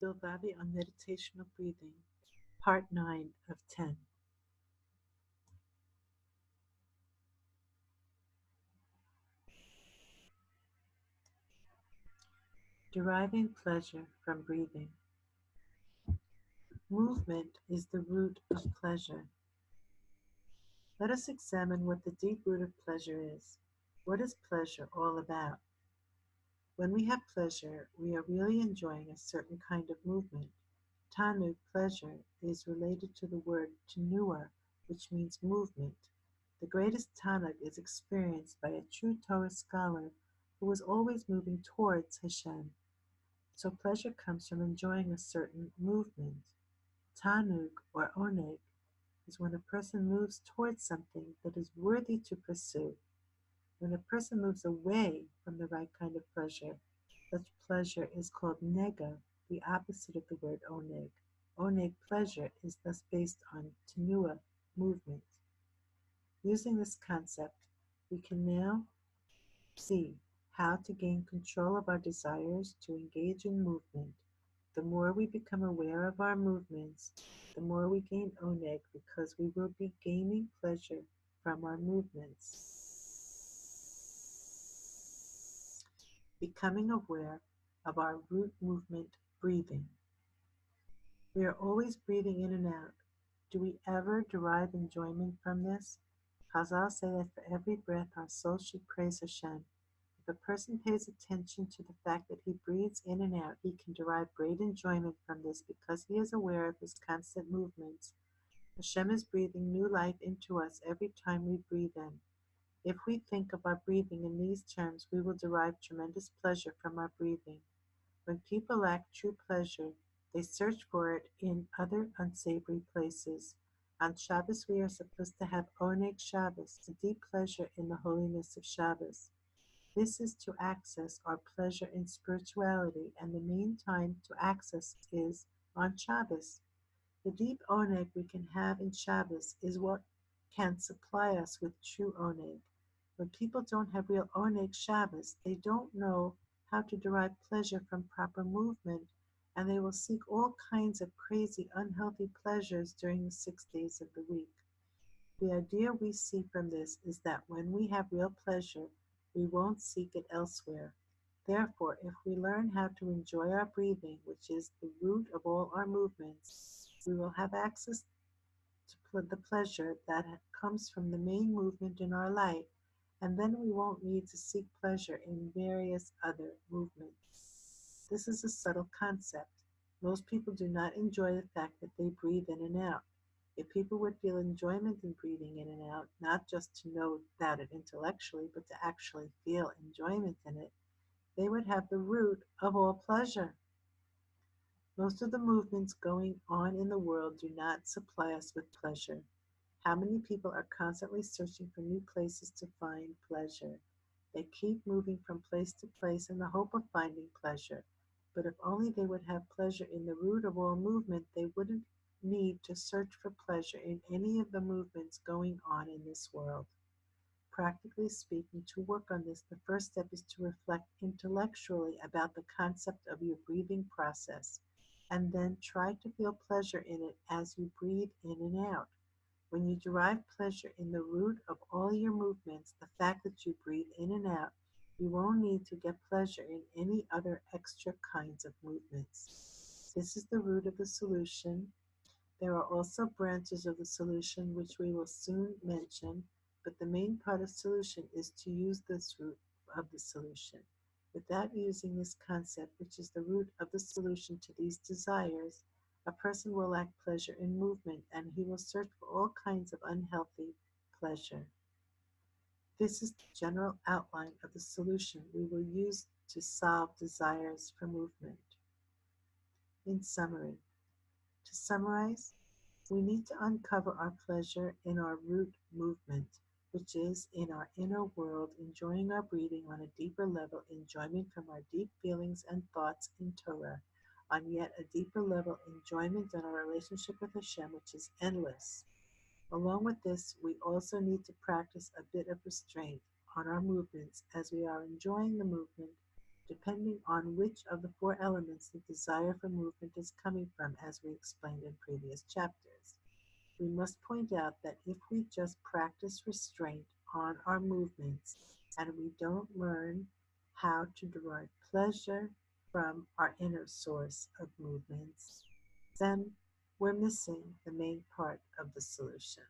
Bilvavi on Meditational Breathing, Part 9 of 10. Deriving pleasure from breathing. Movement is the root of pleasure. Let us examine what the deep root of pleasure is. What is pleasure all about? When we have pleasure, we are really enjoying a certain kind of movement. Tanu, pleasure, is related to the word tanua, which means movement. The greatest tanug is experienced by a true Torah scholar who is always moving towards Hashem. So pleasure comes from enjoying a certain movement. Tanug, or oneg, is when a person moves towards something that is worthy to pursue. When a person moves away from the right kind of pleasure, such pleasure is called nega, the opposite of the word oneg. Oneg pleasure is thus based on tenua, movement. Using this concept, we can now see how to gain control of our desires to engage in movement. The more we become aware of our movements, the more we gain oneg because we will be gaining pleasure from our movements. Becoming aware of our root movement, breathing. We are always breathing in and out. Do we ever derive enjoyment from this? Chazal say that for every breath our soul should praise Hashem. If a person pays attention to the fact that he breathes in and out, he can derive great enjoyment from this because he is aware of his constant movements. Hashem is breathing new life into us every time we breathe in. If we think of our breathing in these terms, we will derive tremendous pleasure from our breathing. When people lack true pleasure, they search for it in other unsavory places. On Shabbos, we are supposed to have Oneg Shabbos, a deep pleasure in the holiness of Shabbos. This is to access our pleasure in spirituality, and the main time to access is on Shabbos. The deep oneg we can have in Shabbos is what can supply us with true oneg. When people don't have real oneg Shabbos, they don't know how to derive pleasure from proper movement, and they will seek all kinds of crazy, unhealthy pleasures during the 6 days of the week. The idea we see from this is that when we have real pleasure, we won't seek it elsewhere. Therefore, if we learn how to enjoy our breathing, which is the root of all our movements, we will have access to the pleasure that comes from the main movement in our life, and then we won't need to seek pleasure in various other movements. This is a subtle concept. Most people do not enjoy the fact that they breathe in and out. If people would feel enjoyment in breathing in and out, not just to know about it intellectually, but to actually feel enjoyment in it, they would have the root of all pleasure. Most of the movements going on in the world do not supply us with pleasure. How many people are constantly searching for new places to find pleasure? They keep moving from place to place in the hope of finding pleasure. But if only they would have pleasure in the root of all movement, they wouldn't need to search for pleasure in any of the movements going on in this world. Practically speaking, to work on this, the first step is to reflect intellectually about the concept of your breathing process, and then try to feel pleasure in it as you breathe in and out. When you derive pleasure in the root of all your movements, the fact that you breathe in and out, you won't need to get pleasure in any other extra kinds of movements. This is the root of the solution. There are also branches of the solution which we will soon mention, but the main part of solution is to use this root of the solution. Without using this concept, which is the root of the solution to these desires, a person will lack pleasure in movement, and he will search for all kinds of unhealthy pleasure. This is the general outline of the solution we will use to solve desires for movement. In summary, to summarize, we need to uncover our pleasure in our root movement, which is in our inner world, enjoying our breathing on a deeper level, enjoyment from our deep feelings and thoughts in Torah, on yet a deeper level, enjoyment in our relationship with Hashem, which is endless. Along with this, we also need to practice a bit of restraint on our movements as we are enjoying the movement, depending on which of the four elements the desire for movement is coming from, as we explained in previous chapters. We must point out that if we just practice restraint on our movements and we don't learn how to derive pleasure from our inner source of movements, then we're missing the main part of the solution.